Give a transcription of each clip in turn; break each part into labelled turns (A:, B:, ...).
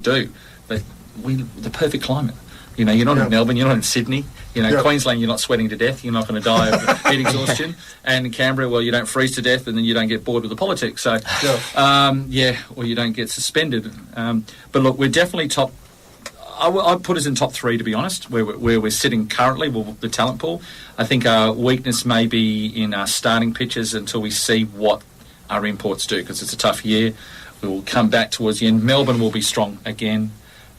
A: do. But the perfect climate. You know, you're not in Melbourne, you're not in Sydney. You know, Queensland, you're not sweating to death. You're not going to die of heat exhaustion. And in Canberra, well, you don't freeze to death, and then you don't get bored with the politics. So, or you don't get suspended. But look, we're definitely top. I'd put us in top 3, to be honest, where we're sitting currently, the talent pool. I think our weakness may be in our starting pitches until we see what our imports do, because it's a tough year. We will come back towards the end. Melbourne will be strong again.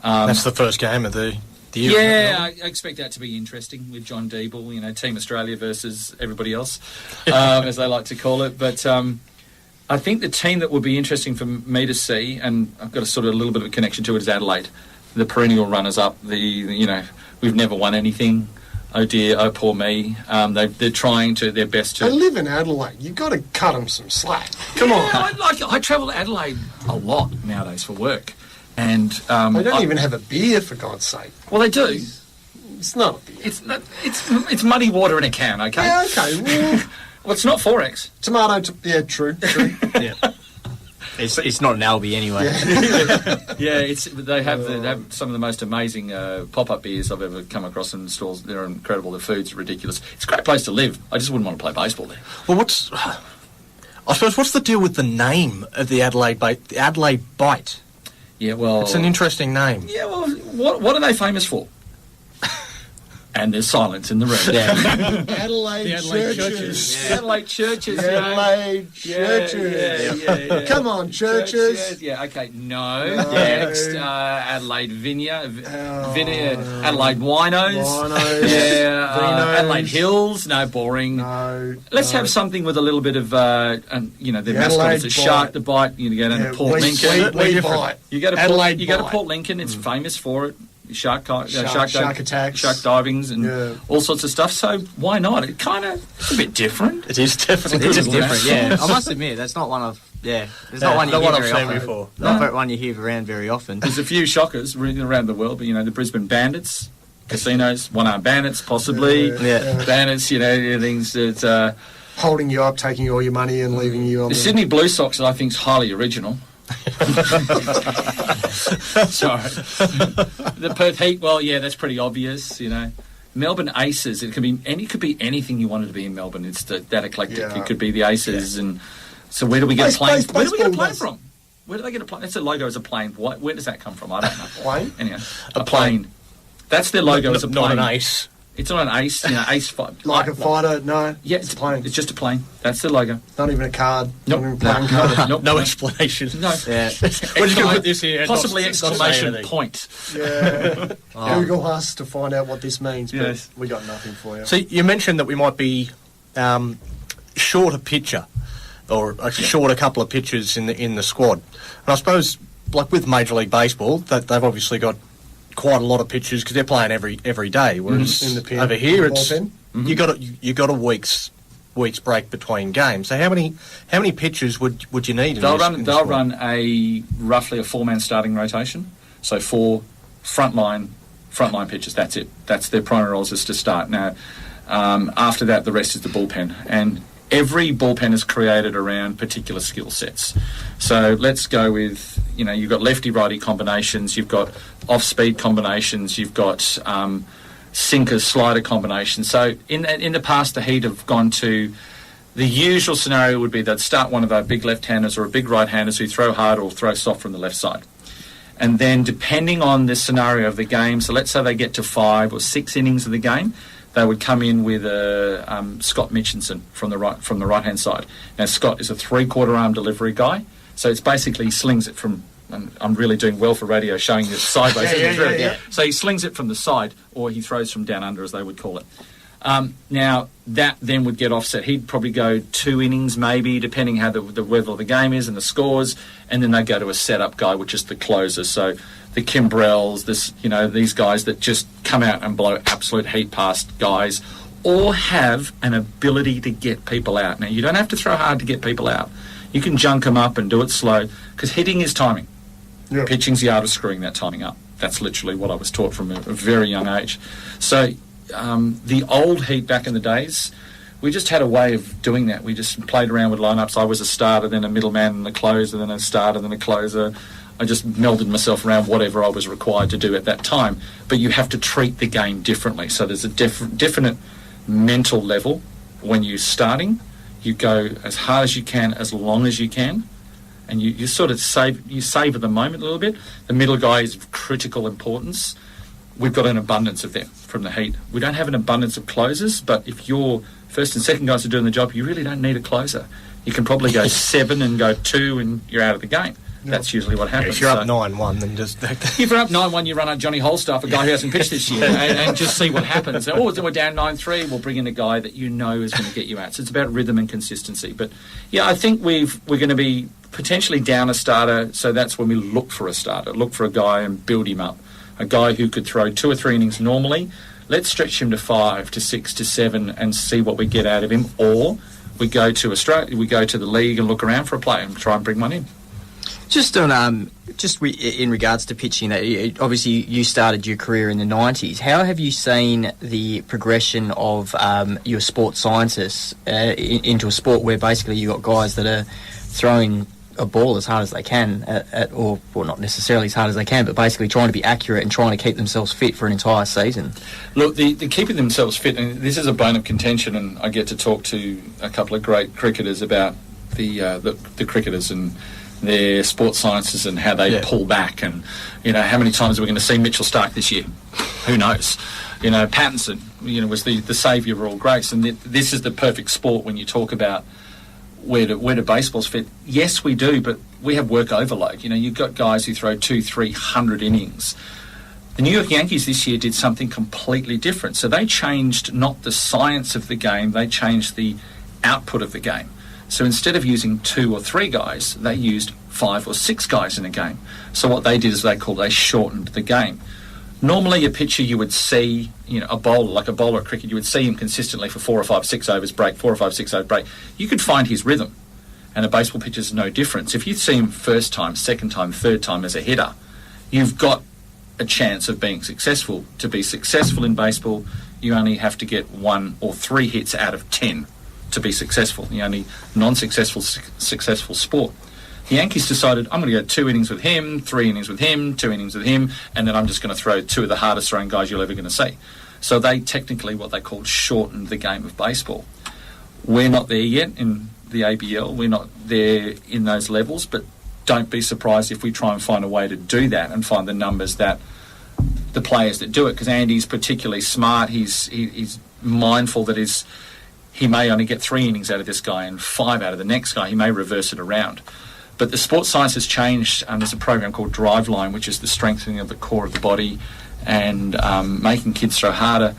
B: That's the first game of the year.
A: Yeah, I expect that to be interesting with John Deeble, you know, Team Australia versus everybody else, as they like to call it. But I think the team that would be interesting for me to see, and I've got a sort of a little bit of a connection to it, is Adelaide. The perennial runners-up, we've never won anything. Oh dear, oh poor me. They're trying their best to...
C: They live in Adelaide. You've got to cut them some slack. Come on.
A: I travel to Adelaide a lot nowadays for work. And
C: they don't even have a beer, for God's sake.
A: Well, they do.
C: It's not a beer.
A: It's muddy water in a can, okay?
C: Yeah, okay.
A: Well, it's not 4X.
C: True.
B: Yeah. It's not an Albi anyway.
A: Yeah, they have some of the most amazing pop-up beers I've ever come across in stores. They're incredible. The food's ridiculous. It's a great place to live. I just wouldn't want to play baseball there.
B: Well, what's the deal with the name of the Adelaide Bite? The Adelaide Bite.
A: Yeah, well,
B: it's an interesting name.
A: Yeah, well, what are they famous for? And there's silence in the room.
C: Yeah. Adelaide churches.
A: Yeah. Adelaide churches.
C: Adelaide churches.
A: Yeah.
C: Come on, churches.
A: Yeah, okay. No. Next, Adelaide Vineyard. Adelaide Winos. Yeah. Adelaide Hills. No, boring.
C: No.
A: Let's have something with a little bit of, their mascot is a shark, the bite. You go down to Port Lincoln.
C: We bite.
A: You go to Port Lincoln. It's famous for it. Shark attacks, shark divings, and all sorts of stuff. So why not? It's a bit different.
B: It is definitely
D: different. Yeah, I must admit that's not one of. Yeah, it's not one you hear very often.
B: Before.
D: Not one you hear around very often.
A: There's a few shockers around the world, but the Brisbane Bandits, casinos, one-armed bandits, possibly. Bandits, things that
C: holding you up, taking all your money, and leaving you on
A: the Sydney Blue Sox. I think is highly original. Sorry. The Perth Heat, well, yeah, that's pretty obvious, Melbourne Aces, it could be anything you wanted to be in Melbourne. It's that eclectic. Yeah. It could be the Aces, and so where do we get a plane? Where do we get a plane from? Where do they get a plane? That's a logo as a plane. Where does that come from? I don't know.
C: Plane?
A: Anyway, a plane. That's their logo as a plane.
B: Not an ace.
A: It's not an ace, ace fight.
C: Like a fighter, no.
A: Yeah, it's a plane. It's just a plane. That's the logo.
C: Not even a card.
A: Nope.
C: Not even a playing card.
A: Nope.
B: No explanation.
A: No.
B: Yeah. We're just going to put this here.
A: Possibly exclamation point.
C: Yeah. Google us to find out what this means, but we got nothing for you.
B: So you mentioned that we might be short a pitcher, or short a couple of pitchers in the squad. And I suppose, like with Major League Baseball, that they've obviously got quite a lot of pitchers because they're playing every day. Whereas
C: in the pen,
B: over here, it's you got a week's break between games. So how many pitchers would you need?
A: They'll run roughly a 4-man starting rotation. So 4 frontline pitchers. That's it. That's their primary roles is to start. Now, after that, the rest is the bullpen. And every bullpen is created around particular skill sets. So let's go with, you've got lefty-righty combinations, you've got off-speed combinations, you've got sinker-slider combinations. So in the past, the Heat have gone to, the usual scenario would be they'd start one of our big left-handers or a big right-handers who throw hard or throw soft from the left side. And then depending on the scenario of the game, so let's say they get to 5 or 6 innings of the game, they would come in with Scott Mitchinson from the right-hand side. Now, Scott is a 3/4 arm delivery guy, so it's basically he slings it from, and I'm really doing well for radio showing it sideways. So he slings it from the side, or he throws from down under, as they would call it. Now, that then would get offset. He'd probably go 2 innings maybe, depending how the level of the game is and the scores, and then they go to a setup guy, which is the closer. So the Kimbrells, these guys that just come out and blow absolute heat past guys, or have an ability to get people out. Now, you don't have to throw hard to get people out. You can junk them up and do it slow, because hitting is timing. Yep. Pitching's the art of screwing that timing up. That's literally what I was taught from a very young age. So the old Heat back in the days, we just had a way of doing that. We just played around with lineups. I was a starter, then a middleman, and a closer, then a starter, then a closer. I just melded myself around whatever I was required to do at that time. But you have to treat the game differently. So there's a definite mental level when you're starting. You go as hard as you can, as long as you can, and you sort of savour the moment a little bit. The middle guy is of critical importance. We've got an abundance of them from the Heat. We don't have an abundance of closers, but if your first and second guys are doing the job, you really don't need a closer. You can probably go 7 and go 2 and you're out of the game. That's usually what happens.
B: If you're up 9-1, then just...
A: If you're up 9-1, you run out Johnny Holstaff, a guy who hasn't pitched this year, and just see what happens. We're down 9-3, we'll bring in a guy that you know is going to get you out. So it's about rhythm and consistency. But, yeah, I think we're going to be potentially down a starter, so that's when we look for a starter, look for a guy and build him up. A guy who could throw 2 or 3 innings normally. Let's stretch him to 5, to 6, to 7 and see what we get out of him. Or we go to Australia, we go to the league and look around for a player and try and bring one in.
D: Just on, in regards to pitching, obviously you started your career in the 90s. How have you seen the progression of your sports scientists into a sport where basically you've got guys that are throwing a ball as hard as they can, or not necessarily as hard as they can, but basically trying to be accurate and trying to keep themselves fit for an entire season?
A: Look, the keeping themselves fit, and this is a bone of contention, and I get to talk to a couple of great cricketers about the cricketers and their sports sciences and how they pull back, and how many times are we going to see Mitchell Starc this year? Who knows? Pattinson, was the saviour of all grace, and this is the perfect sport when you talk about where do baseballs fit. Yes, we do, but we have work overload. You've got guys who throw 200-300 innings. The New York Yankees this year did something completely different. So they changed not the science of the game, they changed the output of the game. So instead of using 2 or 3 guys, they used 5 or 6 guys in a game. So what they did is they shortened the game. Normally a pitcher you would see, a bowler, like a bowler at cricket, you would see him consistently for 4 or 5, 6 overs break, 4 or 5, 6 overs break. You could find his rhythm, and a baseball pitcher is no difference. If you see him first time, second time, third time as a hitter, you've got a chance of being successful. To be successful in baseball, you only have to get 1 or 3 hits out of 10 to be successful. The only non-successful successful sport. The Yankees decided, I'm going to go 2 innings with him, 3 innings with him, 2 innings with him, and then I'm just going to throw 2 of the hardest throwing guys you're ever going to see. So they technically, what they called, shortened the game of baseball. We're not there yet in the ABL. We're not there in those levels, but don't be surprised if we try and find a way to do that and find the numbers that the players that do it, because Andy's particularly smart. He's mindful that he may only get 3 innings out of this guy and 5 out of the next guy. He may reverse it around. But the sports science has changed. There's a program called Driveline, which is the strengthening of the core of the body and making kids throw harder.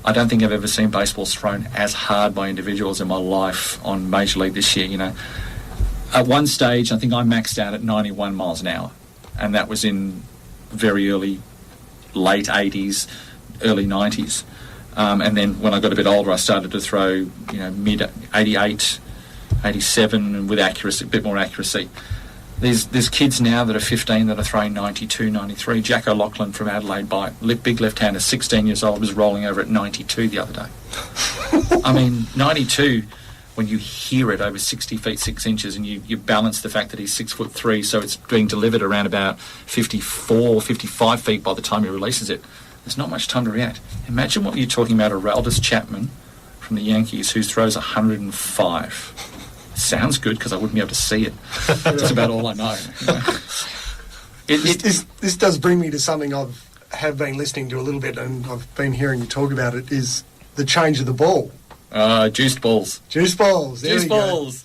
A: I don't think I've ever seen baseballs thrown as hard by individuals in my life on Major League this year. At one stage, I think I maxed out at 91 miles an hour, and that was in very late 80s, early 90s. And then when I got a bit older, I started to throw, mid 88, 87, and with accuracy, a bit more accuracy. There's kids now that are 15 that are throwing 92, 93. Jack O'Loughlin from Adelaide, big left-hander, 16 years old, was rolling over at 92 the other day. I mean, 92, when you hear it over 60 feet 6 inches, and you balance the fact that he's 6'3", so it's being delivered around about 54, 55 feet by the time he releases it. There's not much time to react. Imagine what you're talking about, Aroldis Chapman from the Yankees, who throws 105. Sounds good because I wouldn't be able to see it. That's about all I know.
C: This does bring me to something have been listening to a little bit, and I've been hearing you talk about it, is the change of the ball.
A: Juiced balls.
C: Juiced balls. There
A: Juiced balls.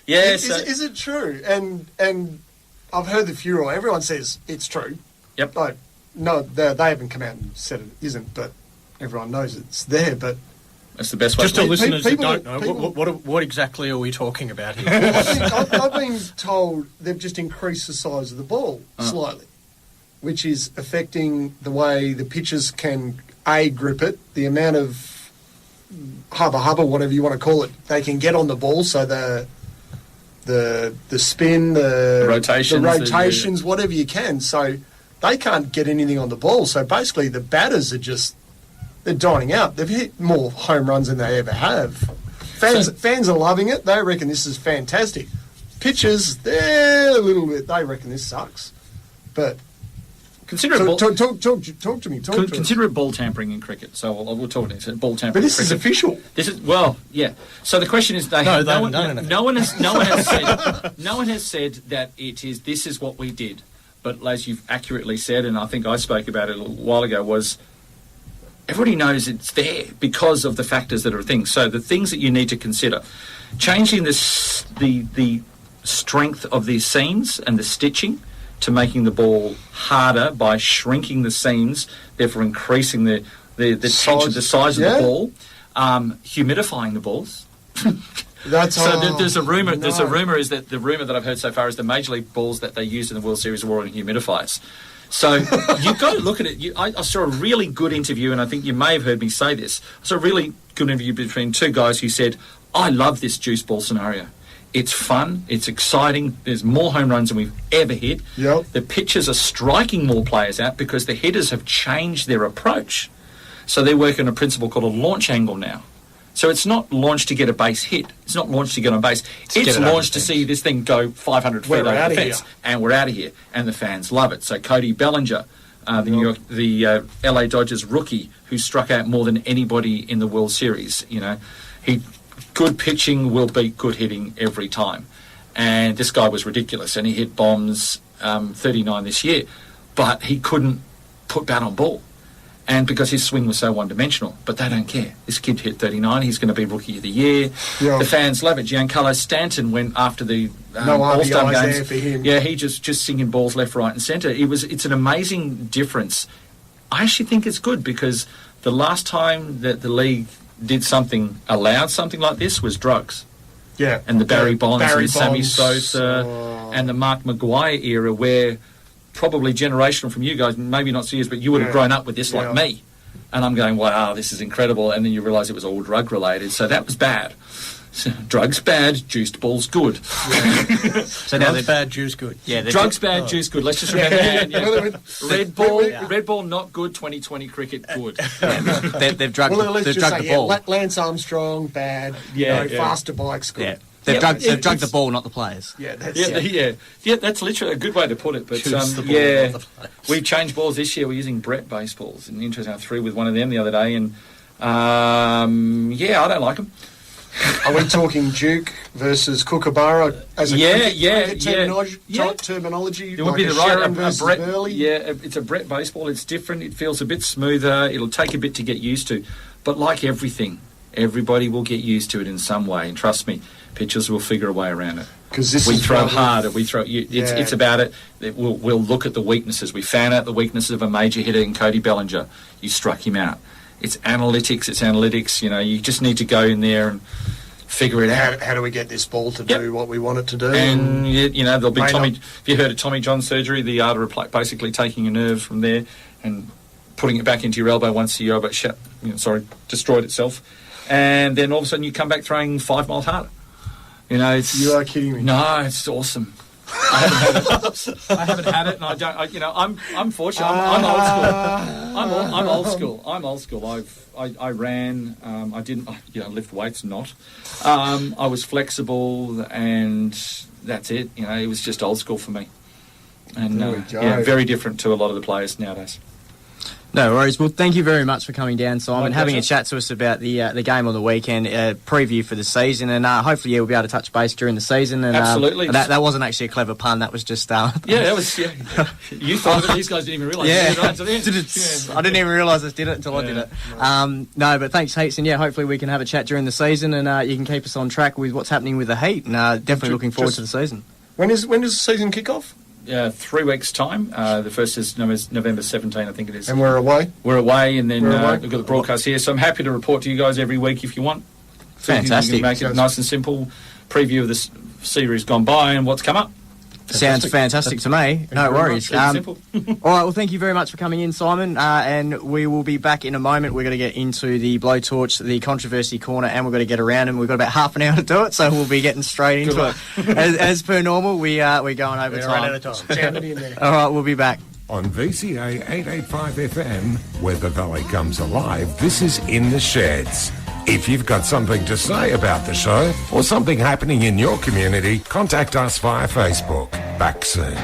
A: Yes.
C: Is it true? And I've heard the furor. Everyone says it's true.
A: Yep.
C: No, they haven't come out and said it isn't, but everyone knows it's there. But
A: that's the best way.
B: Just to listeners that don't know, what exactly are we talking about here?
C: I've been told they've just increased the size of the ball slightly, which is affecting the way the pitchers can grip it, the amount of hubba, whatever you want to call it, they can get on the ball. So the spin, the rotations, whatever you can. So they can't get anything on the ball. So basically, the batters are they're dining out. They've hit more home runs than they ever have. Fans are loving it. They reckon this is fantastic. Pitchers, they're a little bit. They reckon this sucks. but
A: Consider it
C: talk to me.
A: consider it ball tampering in cricket. So we'll talk about it. Ball tampering.
C: But this
A: in
C: is
A: cricket.
C: official.
A: This is yeah. So the question is, no one has said that it is. This is what we did. But as you've accurately said, and I think I spoke about it a little while ago, was everybody knows it's there because of the factors that are things. So the things that you need to consider, changing the strength of these seams and the stitching to making the ball harder by shrinking the seams, therefore increasing the tension, the size of the ball, humidifying the balls. There's a rumor. There's a rumor is that the rumor that I've heard so far is the Major League balls that they used in the World Series were all in humidifiers. So you've got to look at it. I saw a really good interview, and I think you may have heard me say this. I saw a really good interview between two guys who said, "I love this juice ball scenario. It's fun. It's exciting. There's more home runs than we've ever hit.
C: Yep.
A: The pitchers are striking more players out because the hitters have changed their approach. So they work on a principle called a launch angle now. So it's not launched to get a base hit. It's not launched to get on base. It's launched to see this thing go 500 feet over the fence. And we're out of here. And the fans love it. So Cody Bellinger, the LA Dodgers rookie, who struck out more than anybody in the World Series, good pitching will beat good hitting every time. And this guy was ridiculous. And he hit bombs 39 this year. But he couldn't put bat on ball. And because his swing was so one-dimensional. But they don't care. This kid hit 39. He's going to be Rookie of the Year. Yeah. The fans love it. Giancarlo Stanton went after the All-Star games.
C: There for him.
A: Yeah, he just singing balls left, right and centre. It's an amazing difference. I actually think it's good because the last time that the league allowed something like this was drugs.
C: Yeah.
A: And the Barry Bonds and the Sammy Sosa and the Mark Maguire era where probably generational from you guys, maybe not so years, but you would have grown up with this like me. And I'm going, wow, this is incredible. And then you realise it was all drug-related. So that was bad. So, drugs bad, juiced balls good.
B: Yeah. So now they're bad, juice good.
A: Yeah, drugs bad, juice good. Let's just remember that. Red ball not good, 2020 cricket good.
D: They've drugged the ball.
C: Lance Armstrong bad. Faster bikes good.
D: Yeah. They've drugged the ball, not the players.
C: Yeah,
A: that's literally a good way to put it. But we changed balls this year. We're using Brett baseballs. And interesting, I threw with one of them the other day, and I don't like them.
C: Are we talking Duke versus Kookaburra as a terminology?
A: It would be the right
C: versus
A: Brett.
C: Burley?
A: Yeah, it's a Brett baseball. It's different. It feels a bit smoother. It'll take a bit to get used to. But like everything, everybody will get used to it in some way. And trust me, pitchers will figure a way around it.
C: Because
A: we throw harder. It's about it. We'll look at the weaknesses. We found out the weaknesses of a major hitter in Cody Bellinger. You struck him out. It's analytics. You just need to go in there and figure it out.
C: How do we get this ball to do what we want it to do?
A: And there'll be Tommy. If you heard of Tommy John surgery, the art of basically taking a nerve from there and putting it back into your elbow once the elbow destroyed itself, and then all of a sudden you come back throwing 5 miles harder. You
C: are kidding me.
A: No, it's awesome. I haven't had it, and I don't. I'm fortunate. I'm old school. I'm old school. I ran. I didn't. Lift weights. Not. I was flexible, and that's it. It was just old school for me. And very different to a lot of the players nowadays.
D: No worries. Well, thank you very much for coming down, Simon, having a chat to us about the game on the weekend, preview for the season, and hopefully we'll be able to touch base during the season. And,
A: absolutely.
D: That wasn't actually a clever pun. That was just...
A: that was... Yeah. You thought of it. These guys didn't even realise it.
D: I didn't even realise I did it until I did it. No, but thanks, Heats, and hopefully we can have a chat during the season, and you can keep us on track with what's happening with the Heat, and definitely looking forward to the season.
C: When does the season kick off?
A: 3 weeks' time. The first is November 17, I think it is.
C: And we're away?
A: We're away, and then we've got the broadcast here. So I'm happy to report to you guys every week if you want.
D: Fantastic.
A: You can make it nice and simple. Preview of the series gone by and what's come up.
D: Sounds fantastic to me. No worries.
A: Simple.
D: All right, well, thank you very much for coming in, Simon. And we will be back in a moment. We're going to get into the blowtorch, the controversy corner, and we've got to get around them. We've got about half an hour to do it, so we'll be getting straight into it. As per normal, we're going over time.
C: Jam it in there.
D: All right, we'll be back.
E: On VCA 885 FM, where the valley comes alive, this is In the Sheds. If you've got something to say about the show or something happening in your community, contact us via Facebook. Back soon.